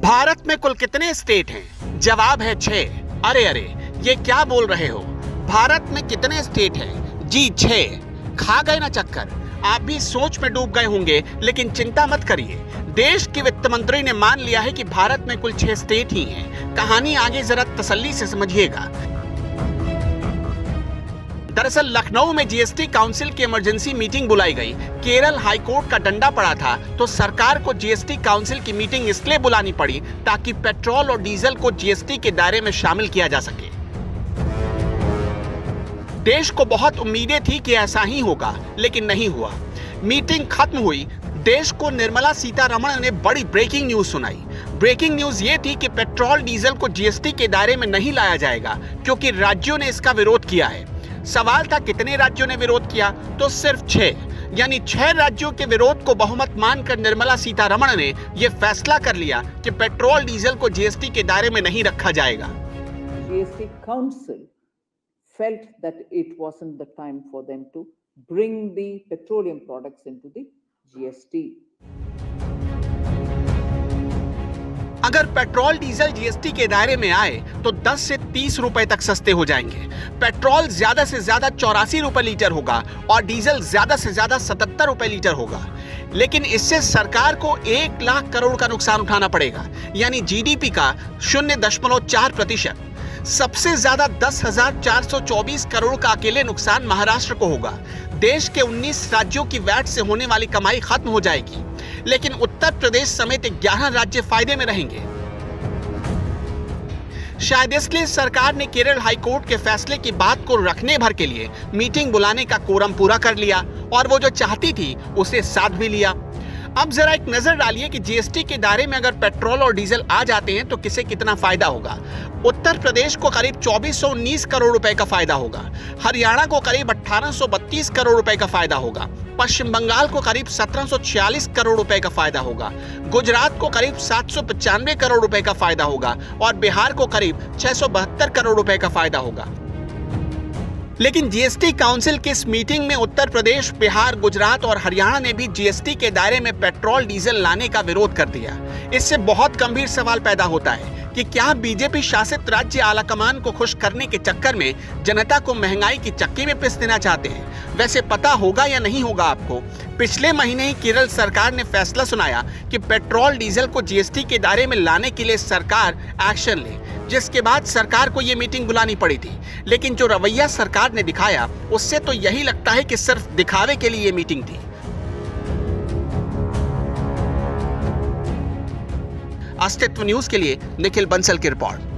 भारत में कुल कितने स्टेट हैं? जवाब है 6। अरे अरे, ये क्या बोल रहे हो? भारत में कितने स्टेट हैं? जी 6। खा गए ना चक्कर? आप भी सोच में डूब गए होंगे, लेकिन चिंता मत करिए। देश के वित्त मंत्री ने मान लिया है कि भारत में कुल 6 स्टेट ही हैं। कहानी आगे जरा तसल्ली से समझिएगा। दरअसल लखनऊ में जीएसटी काउंसिल की इमरजेंसी मीटिंग बुलाई गई। केरल हाईकोर्ट का डंडा पड़ा था, तो सरकार को जीएसटी काउंसिल की मीटिंग इसलिए बुलानी पड़ी ताकि पेट्रोल और डीजल को जीएसटी के दायरे में शामिल किया जा सके। देश को बहुत उम्मीदें थी कि ऐसा ही होगा, लेकिन नहीं हुआ। मीटिंग खत्म हुई, देश को निर्मला सीतारमण ने बड़ी ब्रेकिंग न्यूज सुनाई। ब्रेकिंग न्यूज ये थी कि पेट्रोल डीजल को जीएसटी के दायरे में नहीं लाया जाएगा, क्योंकि राज्यों ने इसका विरोध किया है। सवाल था कितने राज्यों ने विरोध किया? तो सिर्फ 6, यानी 6 राज्यों के विरोध को बहुमत मानकर निर्मला सीतारमण ने यह फैसला कर लिया कि पेट्रोल डीजल को जीएसटी के दायरे में नहीं रखा जाएगा। GST Council felt that it wasn't the time for them to bring the petroleum products into the GST. अगर पेट्रोल डीजल जीएसटी के दायरे में आए तो 10 से 30 रुपए तक सस्ते हो जाएंगे। पेट्रोल ज्यादा से ज्यादा 84 रुपए लीटर होगा और डीजल ज्यादा से ज्यादा 77 रुपए लीटर होगा। लेकिन इससे सरकार को 1 लाख करोड़ का नुकसान उठाना पड़ेगा, यानी जीडीपी का 0.4%। सबसे ज्यादा 10,424 करोड़ का अकेले नुकसान महाराष्ट्र को होगा। देश के 19 राज्यों की वैट से होने वाली कमाई खत्म हो जाएगी, लेकिन उत्तर प्रदेश समेत 11 राज्य फायदे में रहेंगे। शायद इसलिए सरकार ने केरल हाईकोर्ट के फैसले की बात को रखने भर के लिए मीटिंग बुलाने का कोरम पूरा कर लिया और वो जो चाहती थी उसे साध भी लिया। अब जरा एक नजर डालिए कि जीएसटी के दायरे में अगर पेट्रोल और डीजल आ जाते हैं तो किसे कितना फायदा होगा। उत्तर प्रदेश को करीब 2419 करोड़ रुपए का फायदा होगा, हरियाणा को करीब 1832 करोड़ रुपए का फायदा होगा, पश्चिम बंगाल को करीब 1746 करोड़ रुपए का फायदा होगा, गुजरात को करीब 795 करोड़ रुपए का फायदा होगा और बिहार को करीब 672 करोड़ रुपए का फायदा होगा। लेकिन जीएसटी काउंसिल की इस मीटिंग में उत्तर प्रदेश, बिहार, गुजरात और हरियाणा ने भी जीएसटी के दायरे में पेट्रोल डीजल लाने का विरोध कर दिया। इससे बहुत गंभीर सवाल पैदा होता है कि क्या बीजेपी शासित राज्य आलाकमान को खुश करने के चक्कर में जनता को महंगाई की चक्की में पिस देना चाहते हैं? वैसे पता होगा या नहीं होगा आपको, पिछले महीने ही केरल सरकार ने फैसला सुनाया कि पेट्रोल डीजल को जीएसटी के दायरे में लाने के लिए सरकार एक्शन ले, जिसके बाद सरकार को ये मीटिंग बुलानी पड़ी थी। लेकिन जो रवैया सरकार ने दिखाया उससे तो यही लगता है कि सिर्फ दिखावे के लिए ये मीटिंग थी। अस्तित्व न्यूज के लिए निखिल बंसल की रिपोर्ट।